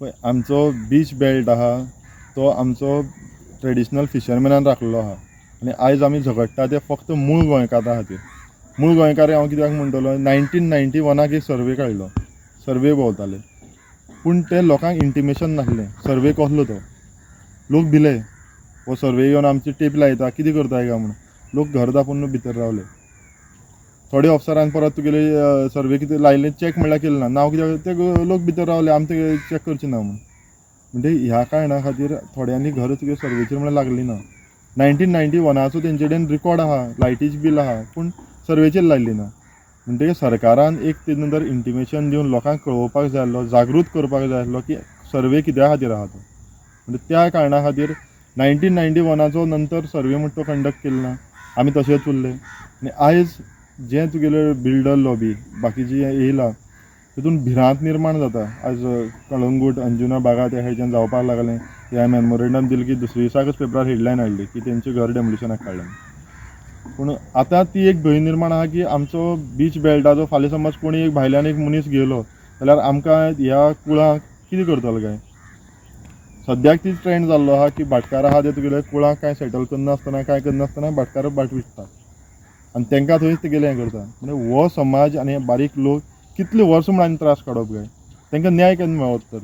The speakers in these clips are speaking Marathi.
पळय आमचो बीच बेल्ट आहा तो आमचो ट्रेडिशनल फिशरमॅनान राखलेलो आहा आनी आयज आमी झगडटा ते फक्त मूळ गोंयकारा खातीर. मूळ गोंयकार हांव कित्याक म्हणटलो 1991 एक सर्वे काडलो, सर्वे भोंवताले पूण ते लोकांक इंटिमेशन नासलें सर्वे कसलो तो. लोक भिले हो सर्वे येवन आमची टेप लायता कितें करताय काय म्हणून. लोक घर दापून भितर रावले. थोडे अफसरान परत तुगेले सर्वे कितें लायले चॅक म्हणल्यार केलें ना. नांव कित्याक ते लोक भितर रावले आमी ते चॅक करचे ना म्हणून. म्हणजे ह्या कारणां खातीर थोड्यांनी घर तुगे सर्वेचेर म्हणल्यार लागली ना. 1991 तेंचे कडेन रिकॉर्ड आहा, लायटीचे बील आहा, पूण सर्वेचेर लायल्ली ना. म्हणटकीर सरकारान एक तेजे नंतर इंटिमेशन दिवन लोकांक कळोवपाक जाय आसलो, जागृत करपाक जाय आसलो की सर्वे कित्या खातीर आहा तो. म्हणजे त्या कारणां खातीर 1991 नंतर सर्वे म्हणटा तो कंडक्ट केलो ना. आमी तशेंच उरले आनी आयज जें तुगेले बिल्डर लॉबी बाकीची येयला तितून भिरांत निर्माण जाता. आयज कळंगूट अंजुना बागा त्या हेच्यान जावपाक लागलें. ह्या मेमोरेंडम दिलें की दुसऱ्या दिसाकच पेपरार हेडलायन हाडली की तेंचें घर डेमोलिशनाक काडलें. पूण आतां ती एक भंय निर्माण आहा की आमचो बीच बेल्टाचो फाल्यां समज कोणी एक भायल्यान एक मनीस गेलो जाल्यार आमकां ह्या कुळाक कितें करतलो काय. सद्याक ती ट्रेंड जाल्लो आहा की भाटकार आहा ते तुगेले कुळाक कांय सेटल करनासतना कांय करनासतना भाटकार बाट विकता आनी तांकां थंयच तेगेलें हें करता. म्हणजे हो समाज आनी बारीक लोक कितले वर्स म्हण आनी त्रास काडप काय, तांकां न्याय केन्ना मेळत तर.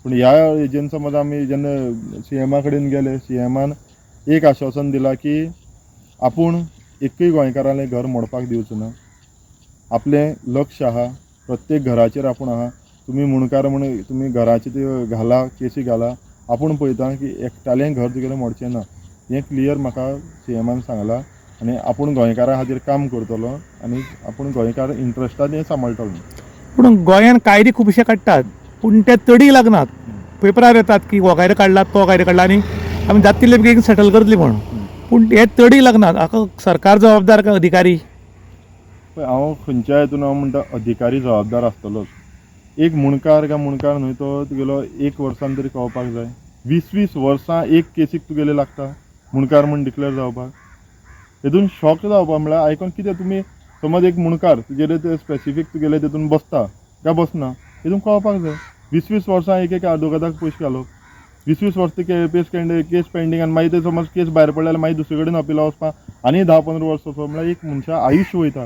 पूण ह्या हेजेन समज आमी जेन्ना CMा कडेन गेले, CMान एक आश्वासन दिलां की आपूण एकूय गोंयकारालें घर मोडपाक दिवचो ना. आपलें लक्ष आहा प्रत्येक घराचेर आपूण आहा. तुमी मुणकार म्हण तुमी घराचे त्यो घाला, केसी घाला, आपूण पळयता की एकट्यालें घर तुगेलें मोडचें ना. हें क्लियर म्हाका CMान सांगलां आनी आपूण गोंयकारा खातीर काम करतलो आनी आपूण गोंयकार इंट्रस्टान हें सांबाळटलो. पूण गोंयान कायदे खुबशे काडटात पूण ते तडीक लागनात. पेपरार येतात की हो कायदो काडला तो कायदो काडला आनी आमी जाता तितले बेगीन सेटल करतली म्हण. पूण हे तडीक लागनात. हाका सरकार जबाबदार काय अधिकारी? पळय हांव खंयच्या हितून हांव म्हणटा अधिकारी जबाबदार आसतलोच. एक मुणकार काय मुणकार न्हय तो तुगेलो एक वर्सान तरी कळपाक जाय. 20 वर्सां एक केसीक तुगेले लागता मुणकार म्हूण डिक्लेअर जावपाक. हितून शॉक जावपा म्हळ्यार आयकोन कितें तुमी समज एक मुणकार तुगेले ते स्पेसिफीक तुगेले तितून बसता काय बसना हितून कळपाक जाय. 20 वर्सां एक आदवोगादाक पयशे घालप, 20 वर्सां केस पेंडींग आनी मागीर ते समज केस भायर पडल्यार मागीर दुसरे कडेन अपिला वचपाक आनी 10-15 वर्सां वचप म्हळ्यार एक मनशा आयुश्य वयता.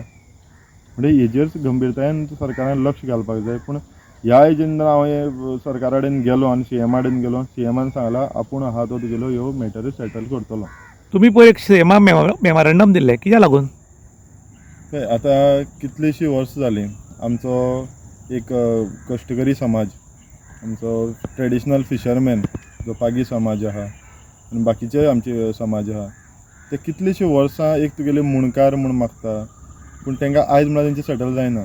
म्हणजे हेजेर गंभीरतायेन सरकारान लक्ष घालपाक जाय. पूण ह्या हेजेन हांव सरकारा कडेन गेलो आनी CMा कडेन गेलो. CMान सांगलां आपूण आहा तो तुगेलो ह्यो मॅटर सेटल करतलो. तुमी पळय एक CMा मेमोरेंडम दिल्लें कित्याक लागून? पळय आतां कितलींशीं वर्सां जालीं आमचो एक कश्टकरी समाज, आमचो ट्रेडिशनल फिशरमॅन जो पागी समाज आहा आनी बाकीचे आमचे समाज आहा ते कितलींशीं वर्सां एक तुगेले मुणकार म्हूण मागता पूण तांकां आयज म्हळ्यार तेंचें सेटल जायना.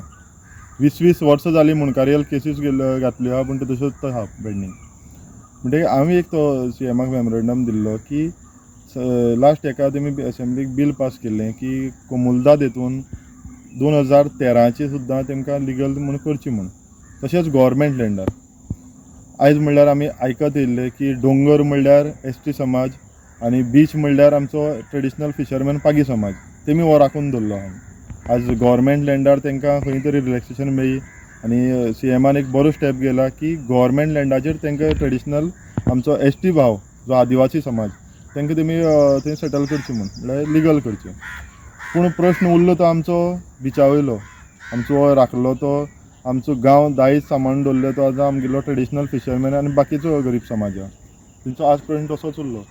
20 वर्सां जालीं मुणकारियल केसीस घातल्यो आहा पूण ते तश्योच आहा पेंडींग. म्हणटकीर हांवें एक तो CMाक मेमोरेंडम दिल्लो की लास्ट हेका तेमी असेंब्लीक बील पास केल्लें की कोमुलदाद हितून 2013 सुद्दां तेमकां लिगल म्हूण करची म्हूण. तशेंच गव्हर्मेंट लँडार आयज म्हणल्यार आमी आयकत येयल्लें की दोंगर म्हणल्यार ST समाज आनी बीच म्हणल्यार आमचो ट्रेडिशनल फिशरमॅन पागी समाज तेमी हो राखून दवरलो आहा. आज गव्हर्मेंट लँडार तांकां खंय तरी रिलॅक्सेशन मेळ्ळी आनी CMान एक बरो स्टेप गेला की गव्हर्मेंट लँडाचेर तांकां ट्रेडिशनल आमचो ST भाव जो आदिवासी समाज तांकां तेमी थंय सेटल करचें म्हळ्यार लिगल करचें. पूण प्रश्न उरलो तो आमचो बिचा वयलो. आमचो राखलो तो आमचो गांव दायज सांबाळून दवरलो तो आतां आमगेलो ट्रेडिशनल फिशरमॅन आनी बाकीचो गरीब समाज आहा तेंचो आज पर्यंत तसोच उरलो.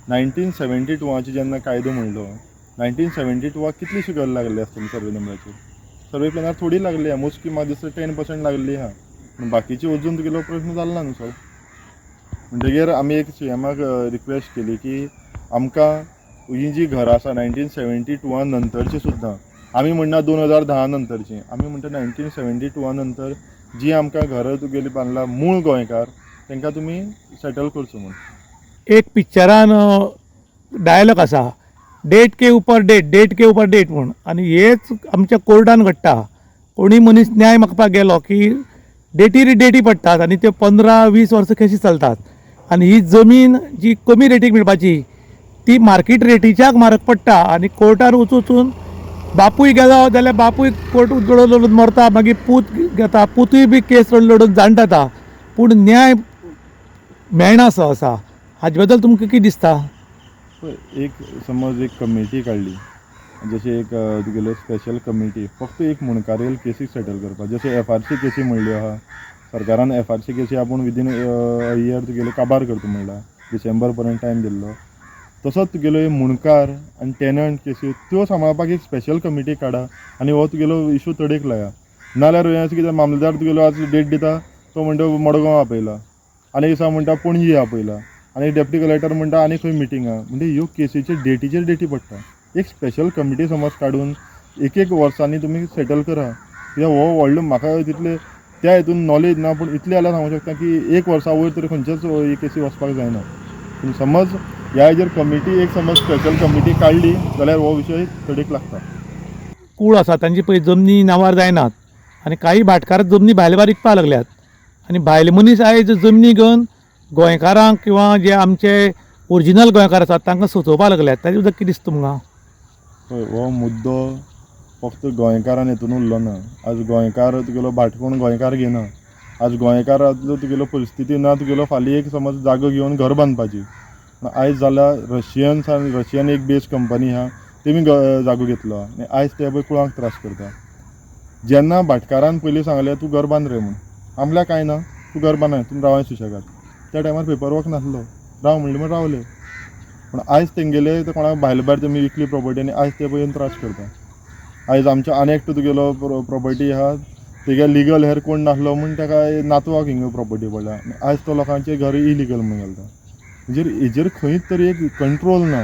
1972 जेन्ना कायदो म्हणलो 1972 कितलींशीं घरां लागली आसतलीं सर्वे नंबराचेर. सर्वे प्लॅनार थोडी लागली आहा, मोजकी म्हाका दिसता 10% लागली आहा पूण बाकीची अजून तुगेलो प्रश्न जालो ना न्हू सॉल्व. म्हणटकीर आमी एक CMाक रिक्वेस्ट केली की आमकां ही जी घरां आसा 1972 नंतरची सुद्दां आमी म्हणना 2010 नंतरची, आमी म्हणटा 1972 नंतर जी आमकां घरां तुगेली बांदला मूळ गोंयकार तांकां तुमी सेटल करचो म्हूण. एक पिक्चरान डायलॉग आसा डेट के ऊपर डेट म्हूण आनी हेच आमच्या कोर्टान घडटा. कोणी मनीस न्याय मागपाक गेलो की डेटी पडटात आनी त्यो 15-20 वर्सां केसी चलतात आनी ही जमीन जी कमी रेटीक मेळपाची ती मार्केट रेटीच्याक म्हारग पडटा आनी कोर्टार वचून बापूय गेलो जाल्यार बापूय कोर्ट लढून मरता. मागीर पूत घेता, पुतूय बी केस लढून जाणटा. पूण न्याय मेळना असो आसा हाजे बद्दल तुमकां कितें दिसता? पळय, एक समज एक कमिटी काडली, जशी एक तुगेलो स्पेशल कमिटी फक्त एक मुणकारेल केसीक सेटल करपाक, जशे FRC केसी म्हणल्यो आहा, सरकारान FRC केसी आपूण विदीन अ इयर तुगेलो काबार करता म्हणला, डिसेंबर पर्यंत टायम दिल्लो. तसोच तुगेलो हे मुणकार आनी टेनंट केसी त्यो सांबाळपाक एक स्पेशल कमिटी काडा आनी हो तुगेलो इशू तडेक लाया. नाल्यार अशें कितें मामलेदार तुगेलो आज डेट दिता, तो म्हणटा मडगांव आपयला, आनी दिसा म्हणटा पणजी आपयला, आनी डेप्टी कलेक्टर म्हणटा आनी खंय मिटींग आहा. म्हणजे ह्यो केसीचे डेटीचेर डेटी पडटा. एक स्पेशल कमिटी समज काडून एक वर्सांनी तुमी सेटल करा. कित्याक हो व्हडलो म्हाका तितले त्या हितून नॉलेज ना, पूण इतलें जाल्यार सांगूंक शकता की एक वर्सा वयर तरी खंयच्याच हे केसी वचपाक जायना. पूण समज ह्या हेजेर कमिटी एक समज स्पेशल कमिटी काडली जाल्यार हो विशय तडेक लागता. कूळ आसा तांची पळय जमनी नांवार जायनात आनी काही भाटकार जमनी भायले भायर विकपाक लागल्यात आनी भायले मनीस आयज जमनी घेवन गोंयकारांक किंवा जे आमचे ओरिजिनल गोंयकार आसात तांकां सुचोवपाक लागल्यात. ताजे बद्दल कितें दिसता तुमकां? पळय, हो मुद्दो फक्त गोंयकारान हितून उरलो ना. आज गोंयकार तुगेलो भाटकोण गोंयकार घेयना. आज गोंयकारांतलो तुगेलो परिस्थिती ना, तुगेलो फाल्यां एक समज जागो घेवन घर बांदपाची. आयज जाल्यार रशियन एक बेज कंपनी आहा, तेमी जागो घेतलो आनी आयज ते पळय कुळांक त्रास करता. जेन्ना भाटकारान पयलीं सांगलें तूं घर बांद रे म्हूण, आपल्या कांय ना, तूं घर बांदय, तुमी रावाय सुशेगाद. त्या टायमार पेपर वर्क नासलो, राव म्हणलें म्हण रावले. पूण आयज तेंगेले ते कोणाक भायले भायर तेमी विकली प्रॉपर्टी आनी आयज ते पळय येवन त्रास करता. आयज आमच्या आनी एकटो तुगेलो प्रॉपर्टी आहा, तेगे लिगल हेर कोण नासलो म्हूण ताका नातवाक हिंगा प्रॉपर्टी पडल्या आनी आयज तो लोकांचे घर इलिगल म्हणून घालता. हेजेर खंयच तरी एक कंट्रोल ना.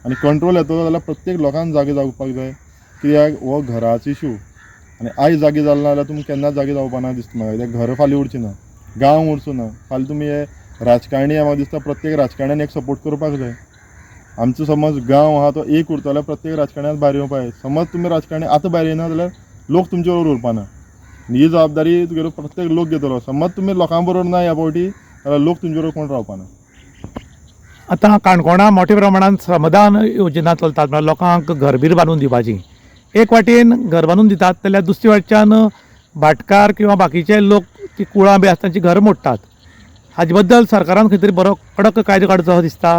आनी कंट्रोल येतलो जाल्यार प्रत्येक लोकांक जागे जावपाक जाय. कित्याक हो घराचो इशू आनी आयज जागे जालो ना जाल्यार तुमकां केन्नाच जागे जावपाना दिसता म्हाका. कित्याक घर फाल्यां उरचें ना, गांव उरचो ना. फाल्यां तुमी हे राजकारणी म्हाका दिसता प्रत्येक राजकारण्यान एक सपोर्ट करपाक जाय. आमचो समज गांव आहा तो एक उरता जाल्यार प्रत्येक राजकारण्यान भायर येवपाक जाय. समज तुमी राजकारणी आतां भायर येना जाल्यार लोक तुमचे बरोबर उरपाना. ही जबाबदारी तुगेलो प्रत्येक लोक घेतलो. समज तुमी लोकां बरोबर ना ह्या फावटी जाल्यार लोक तुमचे बरोबर कोण रावपाना. आतां काणकोणा मोठ्या प्रमाणांत श्रमदान योजना चलतात, म्हळ्यार लोकांक घरबीर बांदून दिवपाची. एक वाटेन घर बांदून दितात जाल्यार दुसरे वाटच्यान भाटकार किंवा बाकीचे लोक ती कुळां बी आसता तांची घर मोडटात. हाजे बद्दल सरकारान खंय तरी बरो कडक कायदो काडचो अशें दिसता.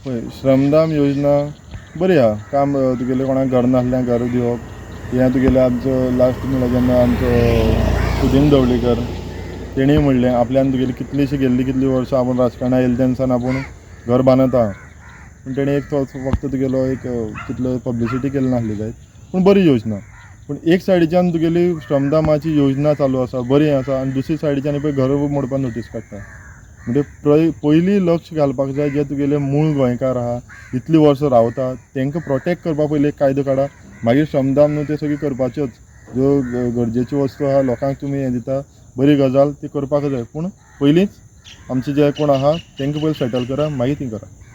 पळय, श्रमदान योजना बरी आहा. काम तुगेलें कोणाक घर नासल्यांक घर दिवप. हें तुगेलें आमचो लास्ट म्हणल्यार जेन्ना आमचो सुदीन ढवळीकर तेणी म्हणलें आपल्यान तुगेली कितलीं वर्सां आपूण राजकारणांत येयले तेन्ना आपूण घर बांदता. पूण तेणी एक फक्त तुगेलो एक तितलो पब्लिसिटी केली नासली जायत. पूण बरी योजना. पूण एक सायडीच्यान तुगेली श्रमदानाची योजना चालू आसा, बरी आसा, आनी दुसरी सायडीच्यान पळय घर मोडपाक नोटीस काडटा. म्हणजे पयलीं लक्ष घालपाक जाय जे तुगेले मूळ गोंयकार आहा, इतलीं वर्सां रावता, तांकां प्रोटेक्ट करपाक पयलीं एक कायदो काडा. मागीर श्रमदान न्हू ते सगळी करपाच्योच. ज्यो गरजेच्यो वस्तू आहा लोकांक तुमी हें दिता, बरी गजाल ती करपाक जाय. पूण पयलींच आमचे जे कोण आहा तांकां पयलीं सेटल करा, मागीर ती करा.